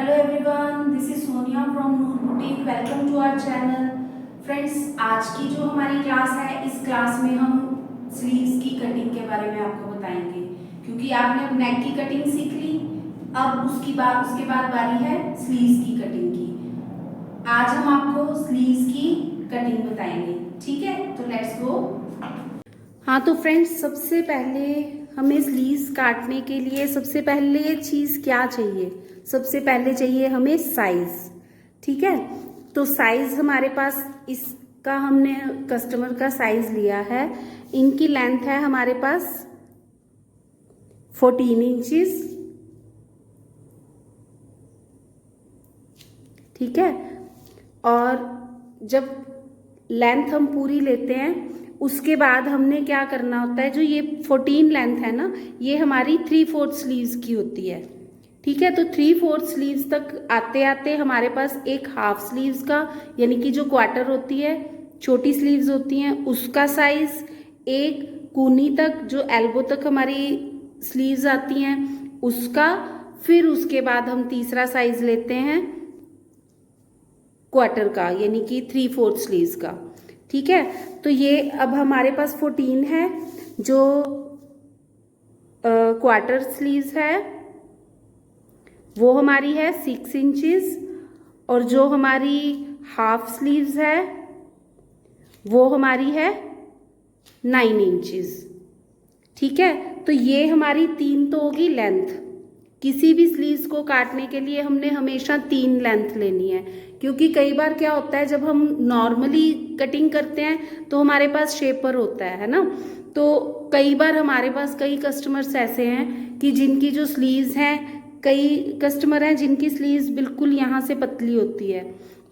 Hello everyone, this is Sonia from Noor boutique. Welcome to our channel. Friends, आज की जो हमारी क्लास है, इस क्लास में हम स्लीव्स की कटिंग के बारे में आपको बताएंगे। क्योंकि आपने नेक की कटिंग सीख ली, अब उसके बाद बारी है स्लीव्स की कटिंग की। आज हम आपको स्लीव्स की कटिंग बताएंगे, ठीक है? तो लेट्स गो। हाँ, तो फ्रेंड्स, सबसे पहले हमें स्लीव्स काटने के लिए सबसे पहले चीज़ क्या चाहिए? सबसे पहले चाहिए हमें साइज। ठीक है, तो साइज हमारे पास इसका हमने कस्टमर का साइज लिया है। इनकी लेंथ है हमारे पास 14 इंचेस। ठीक है, और जब लेंथ हम पूरी लेते हैं उसके बाद हमने क्या करना होता है, जो ये 14 लेंथ है ना, ये हमारी 3/4 स्लीव्स की होती है। ठीक है, तो 3/4 स्लीव्स तक आते आते हमारे पास एक हाफ स्लीव्स का, यानी कि जो क्वार्टर होती है, छोटी स्लीव्स होती हैं, उसका साइज, एक कूनी तक जो एल्बो तक हमारी स्लीव्स आती हैं उसका, फिर उसके बाद हम तीसरा साइज लेते हैं क्वार्टर का, यानी कि 3/4 स्लीव्स का। ठीक है, तो ये अब हमारे पास 14 है जो क्वार्टर स्लीव्स है, वो हमारी है 6 इंचेस, और जो हमारी हाफ स्लीव्स है वो हमारी है 9 इंचेस। ठीक है, तो ये हमारी 3 तो होगी लेंथ। किसी भी स्लीव्स को काटने के लिए हमने हमेशा 3 लेंथ लेनी है, क्योंकि कई बार क्या होता है, जब हम नॉर्मली कटिंग करते हैं तो हमारे पास शेपर होता है ना। तो कई बार हमारे पास कई कस्टमर्स ऐसे हैं कि जिनकी जो स्लीव्स हैं, कई कस्टमर हैं जिनकी स्लीव्स बिल्कुल यहाँ से पतली होती है,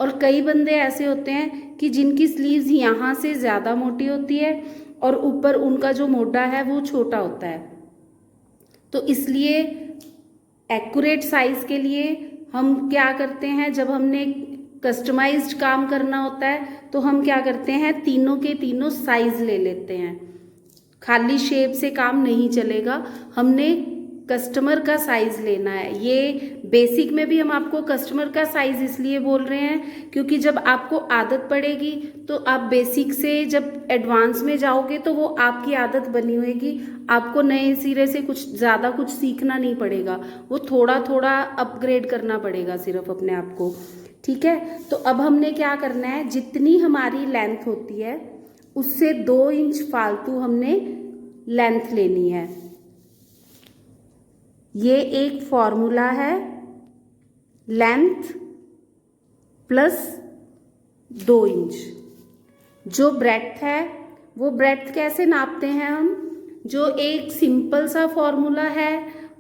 और कई बंदे ऐसे होते हैं कि जिनकी स्लीव्स यहाँ से ज़्यादा मोटी होती है और ऊपर उनका जो मोटा है वो छोटा होता है। तो इसलिए एक्यूरेट साइज के लिए हम क्या करते हैं, जब हमने कस्टमाइज्ड काम करना होता है तो हम क्या करते हैं, तीनों के तीनों साइज ले लेते हैं। खाली शेप से काम नहीं चलेगा, हमने कस्टमर का साइज लेना है। ये बेसिक में भी हम आपको कस्टमर का साइज इसलिए बोल रहे हैं क्योंकि जब आपको आदत पड़ेगी तो आप बेसिक से जब एडवांस में जाओगे तो वो आपकी आदत बनी होगी। आपको नए सिरे से कुछ ज़्यादा कुछ सीखना नहीं पड़ेगा, वो थोड़ा थोड़ा अपग्रेड करना पड़ेगा सिर्फ अपने आप को। ठीक है, तो अब हमने क्या करना है, जितनी हमारी लेंथ होती है उससे 2 इंच फालतू हमने लेंथ लेनी है। ये एक फॉर्मूला है, लेंथ प्लस 2 इंच। जो ब्रेड्थ है, वो ब्रेड्थ कैसे नापते हैं हम, जो एक सिंपल सा फॉर्मूला है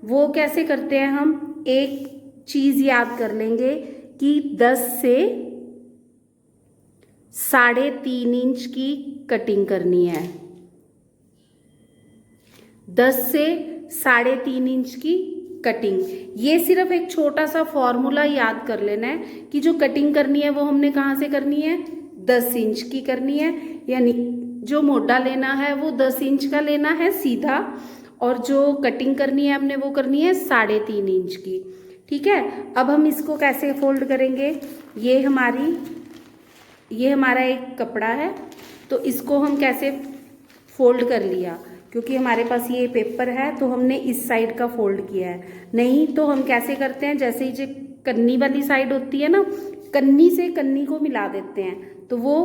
वो कैसे करते हैं, हम एक चीज याद कर लेंगे कि 10 से 3.5 इंच की कटिंग करनी है। 10 से 3.5 इंच की कटिंग, ये सिर्फ एक छोटा सा फॉर्मूला याद कर लेना है कि जो कटिंग करनी है वो हमने कहाँ से करनी है, 10 इंच की करनी है। यानी जो मोटा लेना है वो 10 इंच का लेना है सीधा, और जो कटिंग करनी है हमने वो करनी है 3.5 इंच की। ठीक है, अब हम इसको कैसे फोल्ड करेंगे, ये हमारा एक कपड़ा है, तो इसको हम कैसे फोल्ड कर लिया, क्योंकि हमारे पास ये पेपर है तो हमने इस साइड का फोल्ड किया है। नहीं तो हम कैसे करते हैं, जैसे ही जो कन्नी वाली साइड होती है ना, कन्नी से कन्नी को मिला देते हैं, तो वो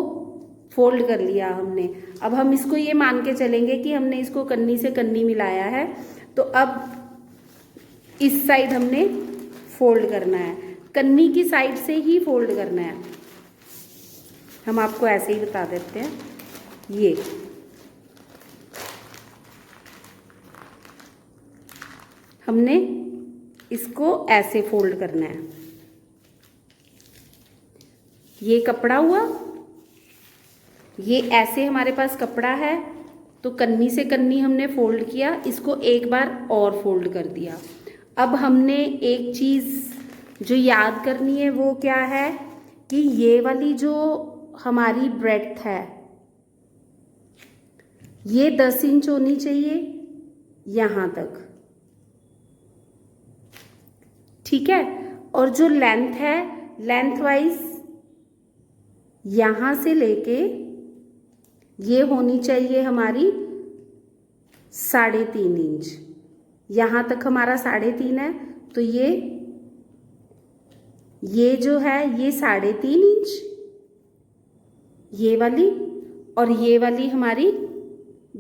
फोल्ड कर लिया हमने। अब हम इसको ये मान के चलेंगे कि हमने इसको कन्नी से कन्नी मिलाया है, तो अब इस साइड हमने फोल्ड करना है, कन्नी की साइड से ही फोल्ड करना है। हम आपको ऐसे ही बता देते हैं, ये हमने इसको ऐसे फोल्ड करना है। ये कपड़ा हुआ, ये ऐसे हमारे पास कपड़ा है, तो कन्नी से कन्नी हमने फोल्ड किया, इसको एक बार और फोल्ड कर दिया। अब हमने एक चीज़ जो याद करनी है वो क्या है कि ये वाली जो हमारी ब्रेड्थ है ये 10 इंच होनी चाहिए यहाँ तक। ठीक है, और जो लेंथ है, लेंथ वाइज यहाँ से लेके ये होनी चाहिए हमारी 3.5 इंच। यहाँ तक हमारा 3.5 है, तो ये जो है ये 3.5 इंच, ये वाली, और ये वाली हमारी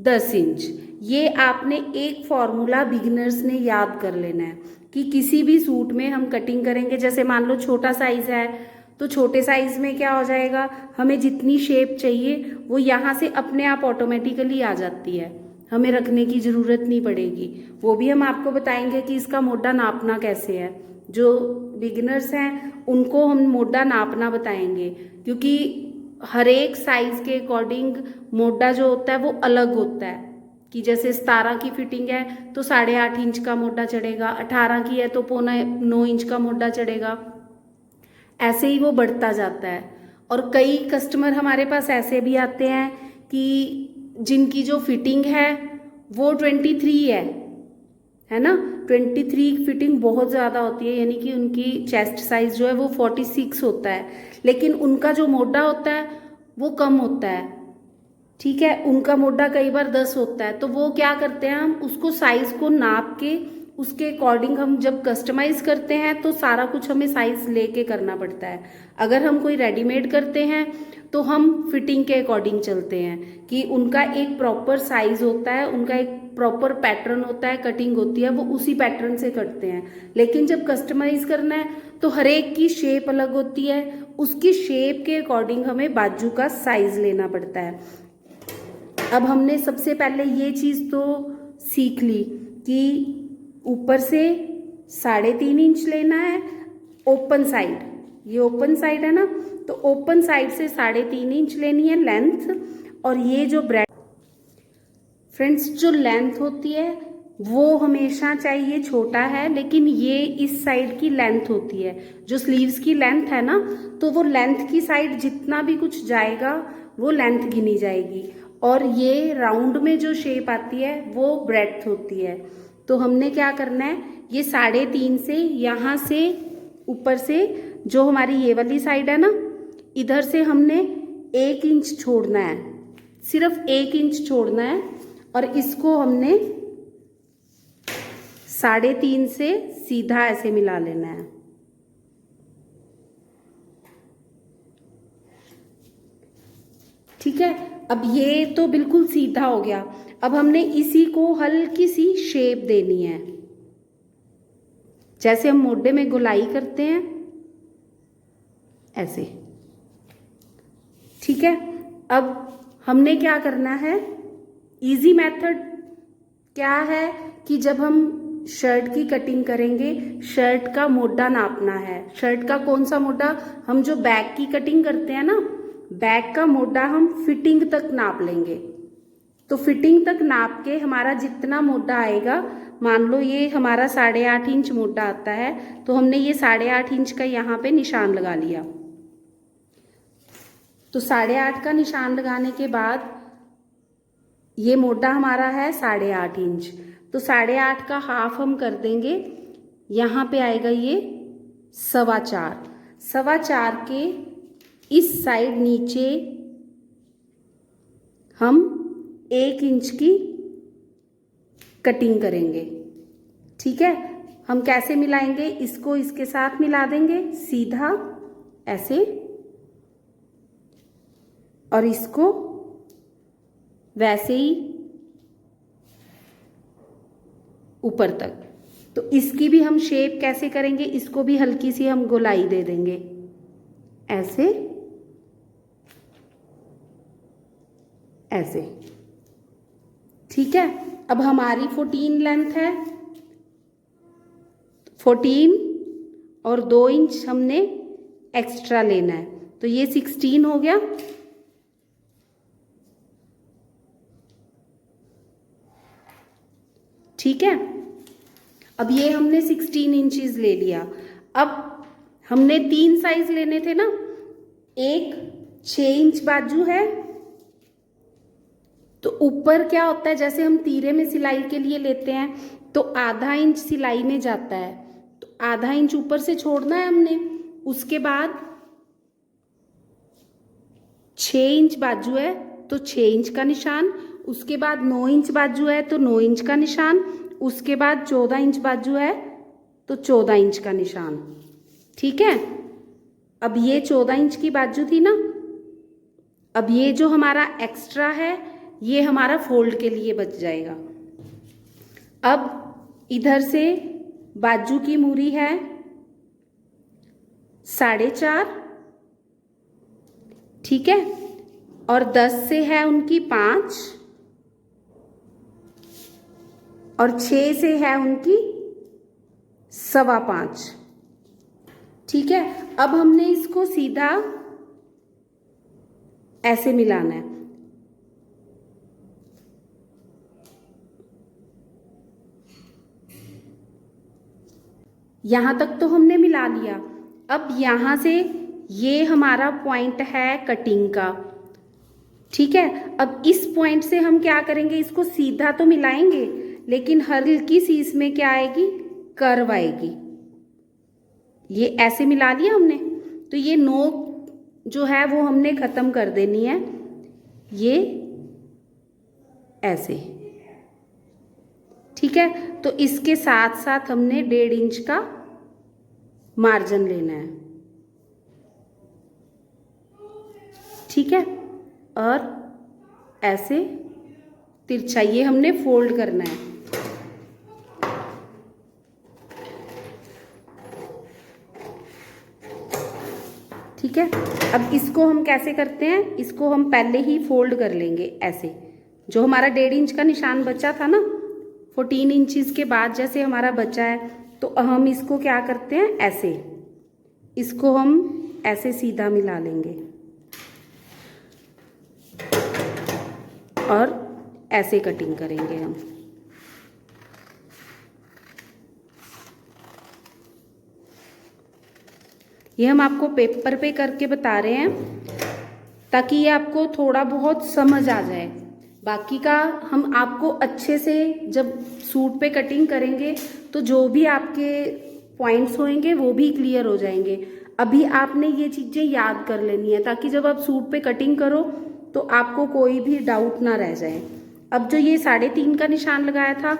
10 इंच। ये आपने एक फॉर्मूला बिगिनर्स ने याद कर लेना है कि किसी भी सूट में हम कटिंग करेंगे, जैसे मान लो छोटा साइज है तो छोटे साइज में क्या हो जाएगा, हमें जितनी शेप चाहिए वो यहाँ से अपने आप ऑटोमेटिकली आ जाती है, हमें रखने की ज़रूरत नहीं पड़ेगी। वो भी हम आपको बताएंगे कि इसका मोटा नापना कैसे है। जो बिगिनर्स हैं उनको हम मोटा नापना बताएंगे, क्योंकि हर एक साइज के अकॉर्डिंग मोटा जो होता है वो अलग होता है। कि जैसे 17 की फिटिंग है तो 8.5 इंच का मोटा चढ़ेगा, 18 की है तो 9.25 इंच का मोटा चढ़ेगा, ऐसे ही वो बढ़ता जाता है। और कई कस्टमर हमारे पास ऐसे भी आते हैं कि जिनकी जो फिटिंग है वो 23 है ना, 23 फिटिंग बहुत ज़्यादा होती है, यानी कि उनकी चेस्ट साइज जो है वो 46 होता है, लेकिन उनका जो मोटा होता है वो कम होता है। ठीक है, उनका मोटा कई बार 10 होता है, तो वो क्या करते हैं, हम उसको साइज को नाप के उसके अकॉर्डिंग हम जब कस्टमाइज करते हैं तो सारा कुछ हमें साइज लेके करना पड़ता है। अगर हम कोई रेडीमेड करते हैं तो हम फिटिंग के अकॉर्डिंग चलते हैं कि उनका एक प्रॉपर साइज होता है, उनका एक प्रॉपर पैटर्न होता है, कटिंग होती है, वो उसी पैटर्न से करते हैं। लेकिन जब कस्टमाइज करना है तो हर एक की शेप अलग होती है, उसकी शेप के अकॉर्डिंग हमें बाजू का साइज लेना पड़ता है। अब हमने सबसे पहले ये चीज़ तो सीख ली कि ऊपर से 3.5 इंच लेना है ओपन साइड, ये ओपन साइड है ना, तो ओपन साइड से 3.5 इंच लेनी है लेंथ। और ये जो फ्रेंड्स जो लेंथ होती है वो हमेशा चाहिए छोटा है, लेकिन ये इस साइड की लेंथ होती है, जो स्लीव्स की लेंथ है ना, तो वो लेंथ की साइड जितना भी कुछ जाएगा वो लेंथ गिनी जाएगी। और ये राउंड में जो शेप आती है वो ब्रेड्थ होती है। तो हमने क्या करना है, ये 3.5 से यहाँ से ऊपर से जो हमारी ये वाली साइड है ना, इधर से हमने 1 इंच छोड़ना है, सिर्फ 1 इंच छोड़ना है, और इसको हमने 3.5 से सीधा ऐसे मिला लेना है। ठीक है, अब ये तो बिल्कुल सीधा हो गया। अब हमने इसी को हल्की सी शेप देनी है, जैसे हम मोढे में गोलाई करते हैं ऐसे। ठीक है, अब हमने क्या करना है, इजी मेथड क्या है कि जब हम शर्ट की कटिंग करेंगे, शर्ट का मोटा नापना है। शर्ट का कौन सा मोटा, हम जो बैक की कटिंग करते हैं ना, बैक का मोटा हम फिटिंग तक नाप लेंगे। तो फिटिंग तक नाप के हमारा जितना मोटा आएगा, मान लो ये हमारा 8.5 इंच मोटा आता है, तो हमने ये 8.5 इंच का यहाँ पे निशान लगा लिया। तो 8.5 का निशान लगाने के बाद ये मोटा हमारा है 8.5 इंच, तो 8.5 का हाफ हम कर देंगे, यहाँ पे आएगा ये 4.25। 4.25 के इस साइड नीचे हम 1 इंच की कटिंग करेंगे। ठीक है, हम कैसे मिलाएंगे, इसको इसके साथ मिला देंगे सीधा ऐसे, और इसको वैसे ही ऊपर तक। तो इसकी भी हम शेप कैसे करेंगे, इसको भी हल्की सी हम गोलाई दे देंगे ऐसे ऐसे। ठीक है, अब हमारी 14 लेंथ है, 14 और 2 इंच हमने एक्स्ट्रा लेना है, तो ये 16 हो गया। ठीक है, अब ये हमने 16 इंचेस ले लिया। अब हमने 3 साइज लेने थे ना, एक 6 इंच बाजू है, तो ऊपर क्या होता है, जैसे हम तीरे में सिलाई के लिए लेते हैं तो आधा इंच सिलाई में जाता है, तो आधा इंच ऊपर से छोड़ना है हमने। उसके बाद 6 इंच बाजू है तो 6 इंच का निशान, उसके बाद 9 इंच बाजू है तो 9 इंच का निशान, उसके बाद 14 इंच बाजू है तो 14 इंच का निशान। ठीक है, अब ये 14 इंच की बाजू थी ना, अब ये जो हमारा एक्स्ट्रा है ये हमारा फोल्ड के लिए बच जाएगा। अब इधर से बाजू की मूरी है 4.5, ठीक है, और 10 से है उनकी 5 और 6 से है उनकी 5.25। ठीक है, अब हमने इसको सीधा ऐसे मिलाना है। यहां तक तो हमने मिला लिया। अब यहां से ये हमारा पॉइंट है कटिंग का। ठीक है, अब इस पॉइंट से हम क्या करेंगे, इसको सीधा तो मिलाएंगे लेकिन हल्की सी इसमें क्या आएगी, कर्व आएगी। ये ऐसे मिला लिया हमने, तो ये नोक जो है वो हमने खत्म कर देनी है, ये ऐसे। ठीक है, तो इसके साथ साथ हमने 1.5 इंच का मार्जिन लेना है। ठीक है, और ऐसे तिरछा ये हमने फोल्ड करना है। ठीक है, अब इसको हम कैसे करते हैं, इसको हम पहले ही फोल्ड कर लेंगे ऐसे। जो हमारा 1.5 इंच का निशान बचा था ना, 14 इंचेस के बाद जैसे हमारा बचा है, तो हम इसको क्या करते हैं, ऐसे इसको हम ऐसे सीधा मिला लेंगे और ऐसे कटिंग करेंगे हम। ये हम आपको पेपर पे करके बता रहे हैं ताकि ये आपको थोड़ा बहुत समझ आ जाए। बाकी का हम आपको अच्छे से जब सूट पे कटिंग करेंगे तो जो भी आपके पॉइंट्स होंगे वो भी क्लियर हो जाएंगे। अभी आपने ये चीज़ें याद कर लेनी है ताकि जब आप सूट पे कटिंग करो तो आपको कोई भी डाउट ना रह जाए। अब जो ये 3.5 का निशान लगाया था,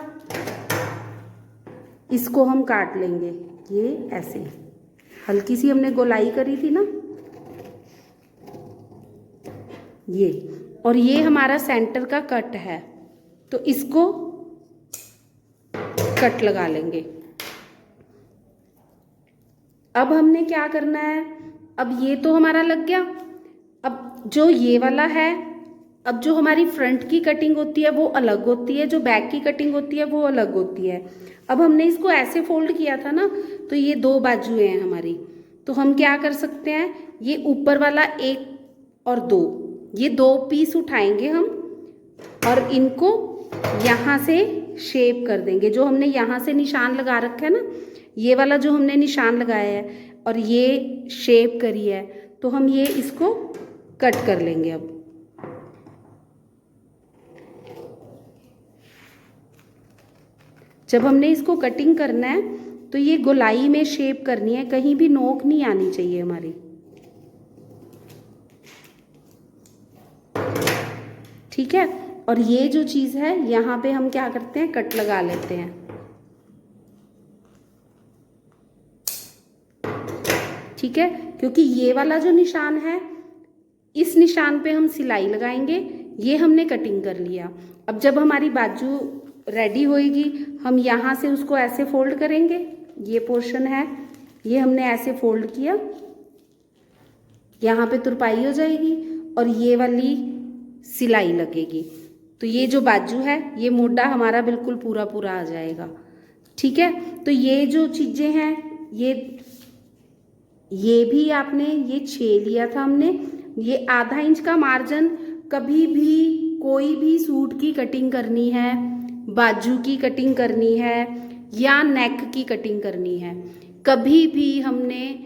इसको हम काट लेंगे। ये ऐसे हल्की सी हमने गोलाई करी थी ना, ये, और ये हमारा सेंटर का कट है, तो इसको कट लगा लेंगे। अब हमने क्या करना है, अब ये तो हमारा लग गया। अब जो ये वाला है, अब जो हमारी फ्रंट की कटिंग होती है वो अलग होती है, जो बैक की कटिंग होती है वो अलग होती है। अब हमने इसको ऐसे फोल्ड किया था ना, तो ये 2 बाजुएं हैं हमारी, तो हम क्या कर सकते हैं, ये ऊपर वाला 1 और 2, ये 2 पीस उठाएंगे हम और इनको यहाँ से शेप कर देंगे। जो हमने यहाँ से निशान लगा रखा है ना, ये वाला जो हमने निशान लगाया है और ये शेप करी है, तो हम ये इसको कट कर लेंगे। अब जब हमने इसको कटिंग करना है तो ये गोलाई में शेप करनी है, कहीं भी नोक नहीं आनी चाहिए हमारी। ठीक है, और ये जो चीज़ है यहाँ पे हम क्या करते हैं, कट लगा लेते हैं। ठीक है, क्योंकि ये वाला जो निशान है, इस निशान पे हम सिलाई लगाएंगे। ये हमने कटिंग कर लिया। अब जब हमारी बाजू रेडी होएगी, हम यहाँ से उसको ऐसे फोल्ड करेंगे। ये पोर्शन है, ये हमने ऐसे फोल्ड किया, यहाँ पे तुरपाई हो जाएगी और ये वाली सिलाई लगेगी। तो ये जो बाजू है, ये मोटा हमारा बिल्कुल पूरा पूरा आ जाएगा। ठीक है, तो ये जो चीज़ें हैं, ये भी आपने ये 6 लिया था हमने। ये आधा इंच का मार्जिन, कभी भी कोई भी सूट की कटिंग करनी है, बाजू की कटिंग करनी है या नेक की कटिंग करनी है, कभी भी हमने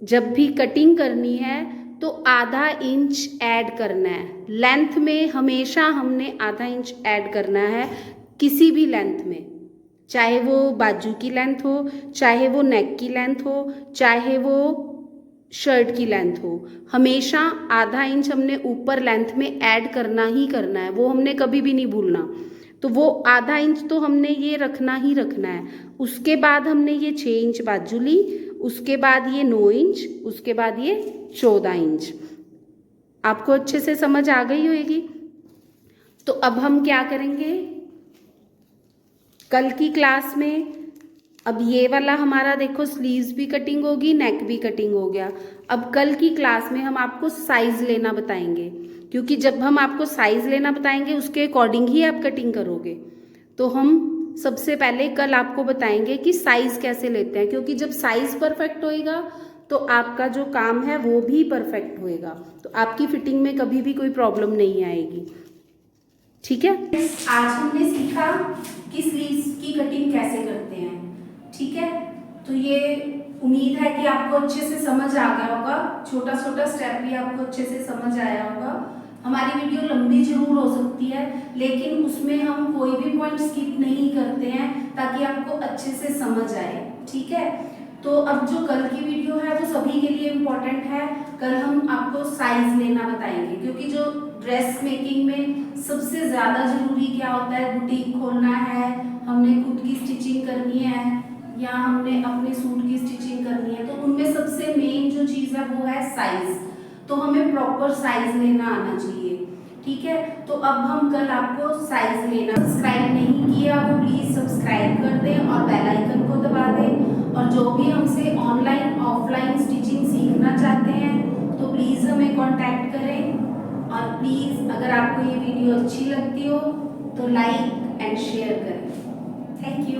जब भी कटिंग करनी है तो आधा इंच ऐड करना है। लेंथ में हमेशा हमने आधा इंच ऐड करना है, किसी भी लेंथ में। चाहे वो बाजू की लेंथ हो, चाहे वो नेक की लेंथ हो, चाहे वो शर्ट की लेंथ हो, हमेशा आधा इंच हमने ऊपर लेंथ में ऐड करना ही करना है, वो हमने कभी भी नहीं भूलना। तो वो आधा इंच तो हमने ये रखना ही रखना है। उसके बाद हमने ये 6 इंच बाजू ली, उसके बाद ये 9 इंच, उसके बाद ये 14 इंच। आपको अच्छे से समझ आ गई होगी। तो अब हम क्या करेंगे कल की क्लास में, अब ये वाला हमारा देखो स्लीव्स भी कटिंग होगी, नेक भी कटिंग हो गया। अब कल की क्लास में हम आपको साइज लेना बताएंगे, क्योंकि जब हम आपको साइज लेना बताएंगे उसके अकॉर्डिंग ही आप कटिंग करोगे। तो हम सबसे पहले कल आपको बताएंगे कि साइज कैसे लेते हैं, क्योंकि जब साइज परफेक्ट होएगा तो आपका जो काम है वो भी परफेक्ट होएगा, तो आपकी फिटिंग में कभी भी कोई प्रॉब्लम नहीं आएगी। ठीक है, आज हमने सीखा कि स्लीव्स की कटिंग कैसे करते हैं। ठीक है, तो ये उम्मीद है कि आपको अच्छे से समझ आ गया होगा, छोटा छोटा स्टेप भी आपको अच्छे से समझ आया होगा। हमारी वीडियो लंबी जरूर हो सकती है, लेकिन उसमें हम कोई भी पॉइंट स्किप नहीं करते हैं ताकि आपको अच्छे से समझ आए। ठीक है, तो अब जो कल की वीडियो है वो सभी के लिए इम्पोर्टेंट है। कल हम आपको साइज लेना बताएंगे, क्योंकि जो ड्रेस मेकिंग में सबसे ज्यादा जरूरी क्या होता है, बुटीक खोलना है, हमने खुद की स्टिचिंग करनी है या हमने अपने सूट की स्टिचिंग करनी है, तो उनमें सबसे मेन जो चीज है वो है साइज। तो हमें प्रॉपर साइज लेना आना चाहिए। ठीक है, तो अब हम कल आपको साइज लेना, सब्सक्राइब नहीं किया वो प्लीज सब्सक्राइब कर दें और बेल आइकन को दबा दें। और जो भी हमसे ऑनलाइन ऑफलाइन स्टिचिंग सीखना चाहते हैं तो प्लीज हमें कांटेक्ट करें। और प्लीज अगर आपको ये वीडियो अच्छी लगती हो तो लाइक एंड शेयर करें। Thank you.